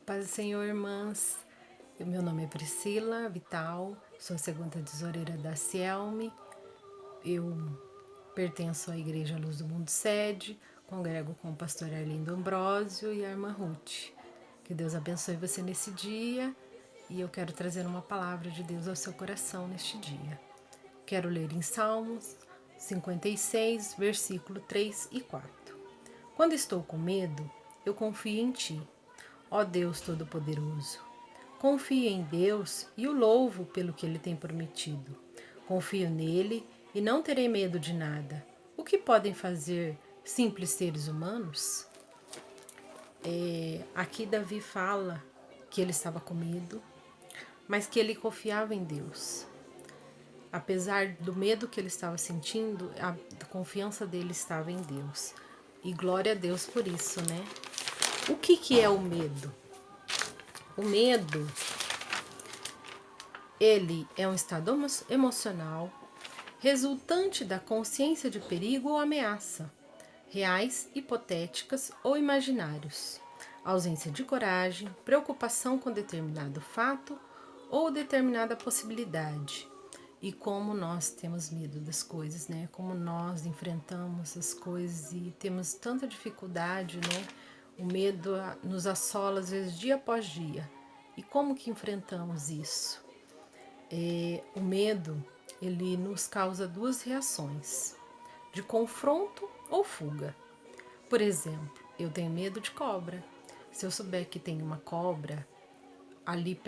Paz do Senhor, irmãs. Meu nome é Priscila Vital, sou a segunda tesoureira da Cielme. Eu pertenço à Igreja Luz do Mundo Sede, congrego com o pastor Arlindo Ambrósio e a irmã Ruth. Que Deus abençoe você nesse dia e eu quero trazer uma palavra de Deus ao seu coração neste dia. Quero ler em Salmos 56, versículo 3 e 4. Quando estou com medo, eu confio em Ti, ó Deus Todo-Poderoso. Confio em Deus e o louvo pelo que Ele tem prometido. Confio nele e não terei medo de nada. O que podem fazer simples seres humanos? Aqui Davi fala que ele estava com medo, mas que ele confiava em Deus. Apesar do medo que ele estava sentindo, a confiança dele estava em Deus. E glória a Deus por isso, né? O que é o medo? O medo, ele é um estado emocional resultante da consciência de perigo ou ameaça, reais, hipotéticas ou imaginários, ausência de coragem, preocupação com determinado fato ou determinada possibilidade. E como nós temos medo das coisas, né? Como nós enfrentamos as coisas e temos tanta dificuldade, né? O medo nos assola às vezes dia após dia. E como que enfrentamos isso? O medo, ele nos causa duas reações, de confronto ou fuga. Por exemplo, eu tenho medo de cobra. Se eu souber que tem uma cobra ali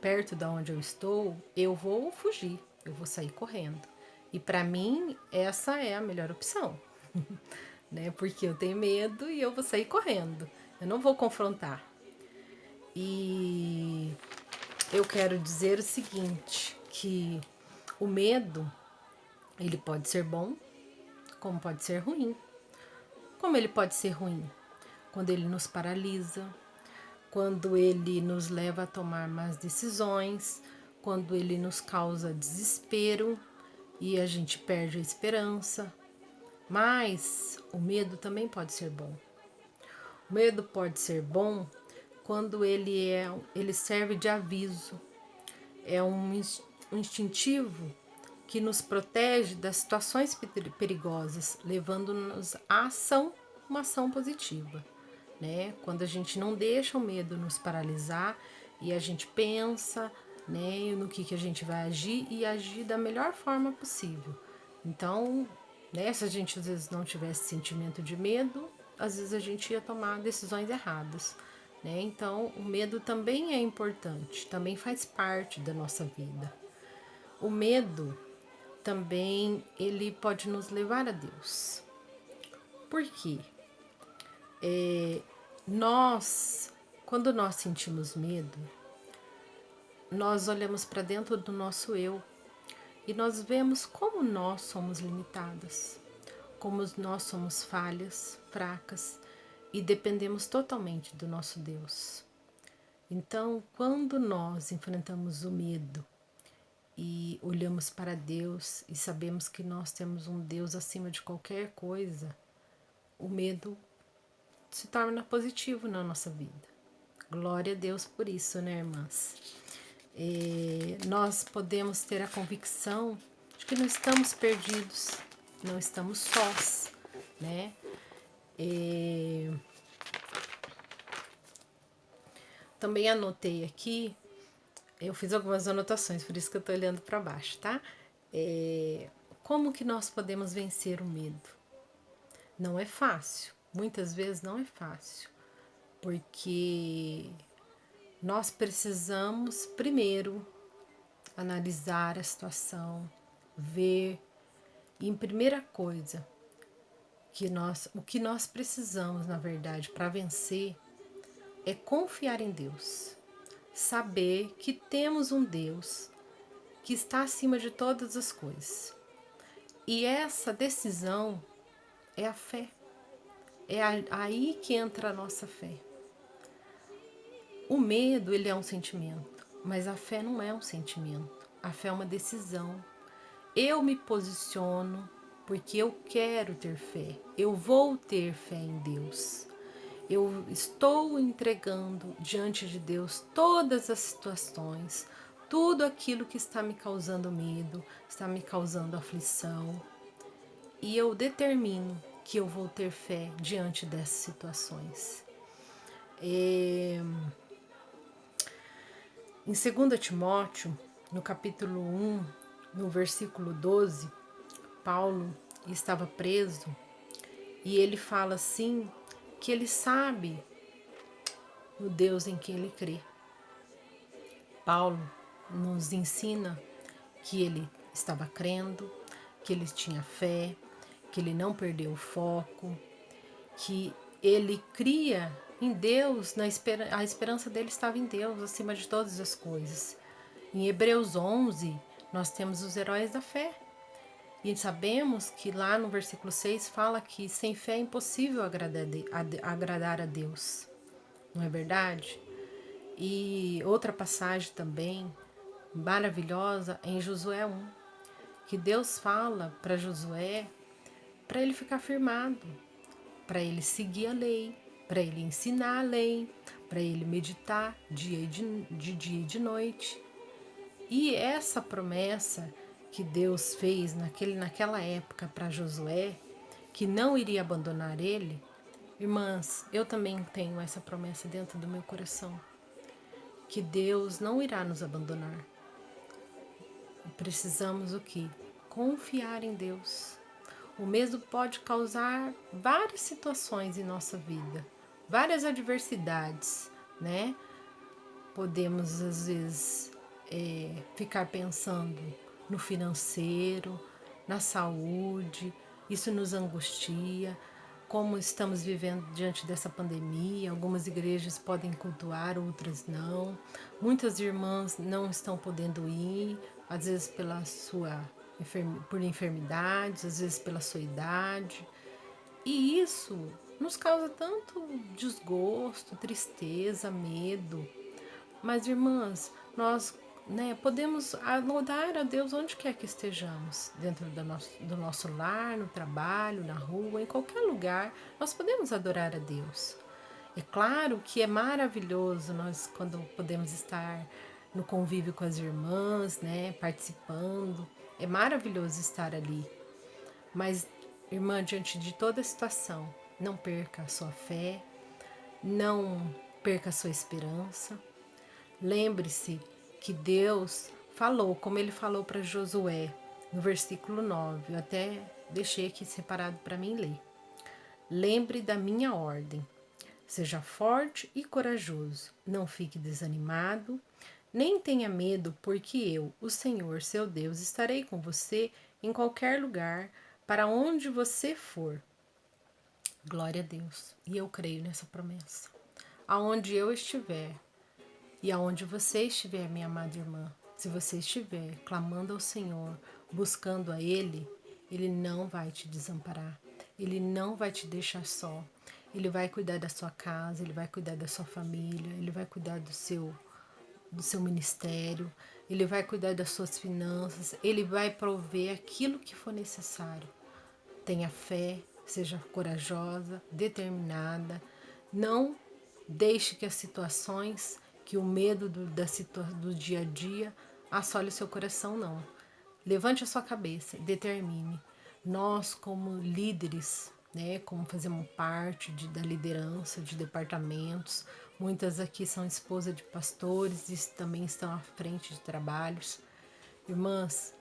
perto da onde eu estou, eu vou fugir, eu vou sair correndo. E para mim, essa é a melhor opção, né? Porque eu tenho medo e eu vou sair correndo. Eu não vou confrontar. E eu quero dizer o seguinte, que o medo, ele pode ser bom, como pode ser ruim. Como ele pode ser ruim? Quando ele nos paralisa, quando ele nos leva a tomar más decisões, quando ele nos causa desespero e a gente perde a esperança. Mas o medo também pode ser bom. O medo pode ser bom quando ele serve de aviso. É um instintivo que nos protege das situações perigosas, levando-nos à uma ação positiva, né? Quando a gente não deixa o medo nos paralisar e a gente pensa, né, no que a gente vai agir e agir da melhor forma possível. Então, né, se a gente às vezes não tivesse sentimento de medo, às vezes a gente ia tomar decisões erradas, né? Então, o medo também é importante, também faz parte da nossa vida. O medo também ele pode nos levar a Deus. Por quê? Quando nós sentimos medo, nós olhamos para dentro do nosso eu e nós vemos como nós somos limitadas, como nós somos falhas, fracas e dependemos totalmente do nosso Deus. Então, quando nós enfrentamos o medo e olhamos para Deus e sabemos que nós temos um Deus acima de qualquer coisa, o medo se torna positivo na nossa vida. Glória a Deus por isso, né, irmãs? Nós podemos ter a convicção de que não estamos perdidos, não estamos sós, né? Também anotei aqui, eu fiz algumas anotações, por isso que eu tô olhando para baixo, tá? Como que nós podemos vencer o medo? Não é fácil, muitas vezes não é fácil, porque nós precisamos primeiro analisar a situação, ver, e em primeira coisa, o que nós precisamos, na verdade, para vencer é confiar em Deus. Saber que temos um Deus que está acima de todas as coisas. E essa decisão é a fé. É aí que entra a nossa fé. O medo, ele é um sentimento, mas a fé não é um sentimento. A fé é uma decisão. Eu me posiciono porque eu quero ter fé. Eu vou ter fé em Deus. Eu estou entregando diante de Deus todas as situações, tudo aquilo que está me causando medo, está me causando aflição. E eu determino que eu vou ter fé diante dessas situações. Em 2 Timóteo, no capítulo 1, no versículo 12, Paulo estava preso e ele fala assim que ele sabe no Deus em quem ele crê. Paulo nos ensina que ele estava crendo, que ele tinha fé, que ele não perdeu o foco, que ele cria em Deus, a esperança dele estava em Deus acima de todas as coisas. Em Hebreus 11, nós temos os heróis da fé. E sabemos que lá no versículo 6 fala que sem fé é impossível agradar a Deus. Não é verdade? E outra passagem também maravilhosa é em Josué 1, que Deus fala para Josué para ele ficar firmado, para ele seguir a lei, para ele ensinar a lei, para ele meditar de dia e de noite. E essa promessa que Deus fez naquela época para Josué, que não iria abandonar ele, irmãs, eu também tenho essa promessa dentro do meu coração, que Deus não irá nos abandonar. Precisamos o quê? Confiar em Deus. O medo pode causar várias situações em nossa vida, várias adversidades, né? Podemos, às vezes, ficar pensando no financeiro, na saúde, isso nos angustia, como estamos vivendo diante dessa pandemia. Algumas igrejas podem cultuar, outras não. Muitas irmãs não estão podendo ir, às vezes por enfermidades, às vezes pela sua idade. E isso nos causa tanto desgosto, tristeza, medo. Mas, irmãs, nós podemos adorar a Deus onde quer que estejamos, dentro do nosso lar, no trabalho, na rua, em qualquer lugar, nós podemos adorar a Deus. É claro que é maravilhoso nós quando podemos estar no convívio com as irmãs, né, participando, é maravilhoso estar ali. Mas, irmã, diante de toda a situação, não perca a sua fé, não perca a sua esperança. Lembre-se que Deus falou, como ele falou para Josué, no versículo 9, eu até deixei aqui separado para mim ler. Lembre da minha ordem, seja forte e corajoso, não fique desanimado, nem tenha medo, porque eu, o Senhor, seu Deus, estarei com você em qualquer lugar, para onde você for. Glória a Deus, e eu creio nessa promessa. Aonde eu estiver, e aonde você estiver, minha amada irmã, se você estiver clamando ao Senhor, buscando a Ele, Ele não vai te desamparar. Ele não vai te deixar só. Ele vai cuidar da sua casa, Ele vai cuidar da sua família, Ele vai cuidar do seu ministério, Ele vai cuidar das suas finanças, Ele vai prover aquilo que for necessário. Tenha fé, seja corajosa, determinada, não deixe que as situações, que o medo do dia a dia assole o seu coração, não. Levante a sua cabeça, determine. Nós, como líderes, né, como fazemos parte da liderança de departamentos, muitas aqui são esposas de pastores e também estão à frente de trabalhos. Irmãs,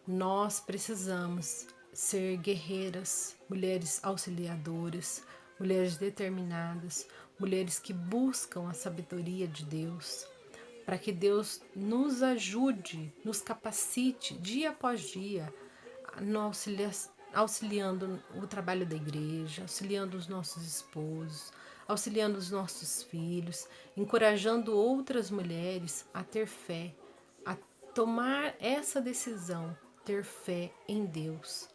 nós precisamos ser guerreiras, mulheres auxiliadoras, mulheres determinadas, mulheres que buscam a sabedoria de Deus, para que Deus nos ajude, nos capacite dia após dia, auxiliando o trabalho da igreja, auxiliando os nossos esposos, auxiliando os nossos filhos, encorajando outras mulheres a ter fé, a tomar essa decisão, ter fé em Deus.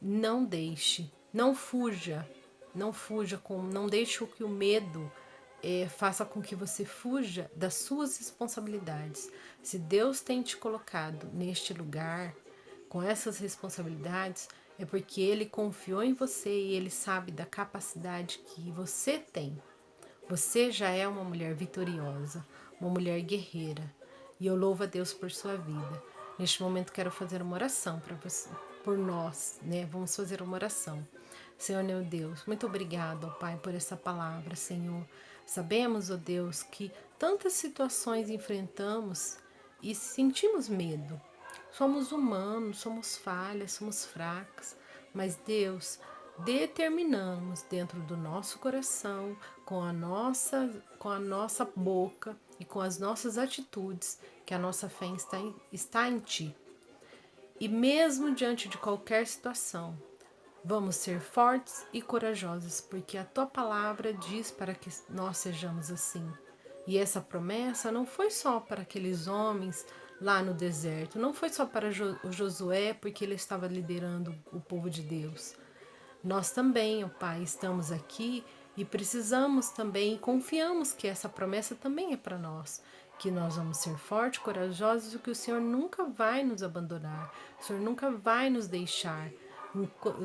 Não deixe, não fuja, não deixe que o medo faça com que você fuja das suas responsabilidades. Se Deus tem te colocado neste lugar, com essas responsabilidades, é porque Ele confiou em você e Ele sabe da capacidade que você tem. Você já é uma mulher vitoriosa, uma mulher guerreira. E eu louvo a Deus por sua vida. Neste momento quero fazer uma oração para você, por nós, né? Vamos fazer uma oração. Senhor meu Deus, muito obrigado, ó Pai, por essa palavra, Senhor. Sabemos, ó Deus, que tantas situações enfrentamos e sentimos medo. Somos humanos, somos falhas, somos fracas, mas Deus, determinamos dentro do nosso coração, com a nossa boca e com as nossas atitudes, que a nossa fé está em Ti. E mesmo diante de qualquer situação, vamos ser fortes e corajosos, porque a Tua palavra diz para que nós sejamos assim. E essa promessa não foi só para aqueles homens lá no deserto, não foi só para o Josué, porque ele estava liderando o povo de Deus. Nós também, ó Pai, estamos aqui e precisamos também, confiamos que essa promessa também é para nós, que nós vamos ser fortes, corajosos e que o Senhor nunca vai nos abandonar, o Senhor nunca vai nos deixar.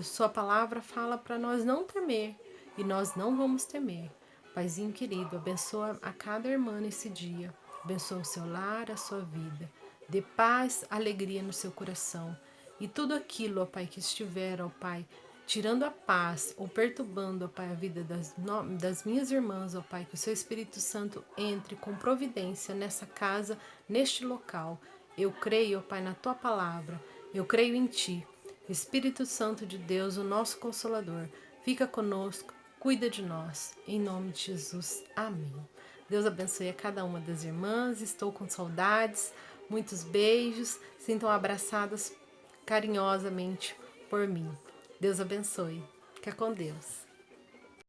Sua palavra fala para nós não temer e nós não vamos temer. Paizinho querido, abençoa a cada irmã nesse dia, abençoa o seu lar, a sua vida, dê paz, alegria no seu coração e tudo aquilo, ó Pai, que estiver, ó Pai, tirando a paz ou perturbando, ó Pai, a vida das minhas irmãs, ó Pai, que o seu Espírito Santo entre com providência nessa casa, neste local. Eu creio, ó Pai, na Tua palavra, eu creio em Ti. Espírito Santo de Deus, o nosso Consolador, fica conosco, cuida de nós, em nome de Jesus. Amém. Deus abençoe a cada uma das irmãs, estou com saudades, muitos beijos, sintam abraçadas carinhosamente por mim. Deus abençoe. Fica com Deus.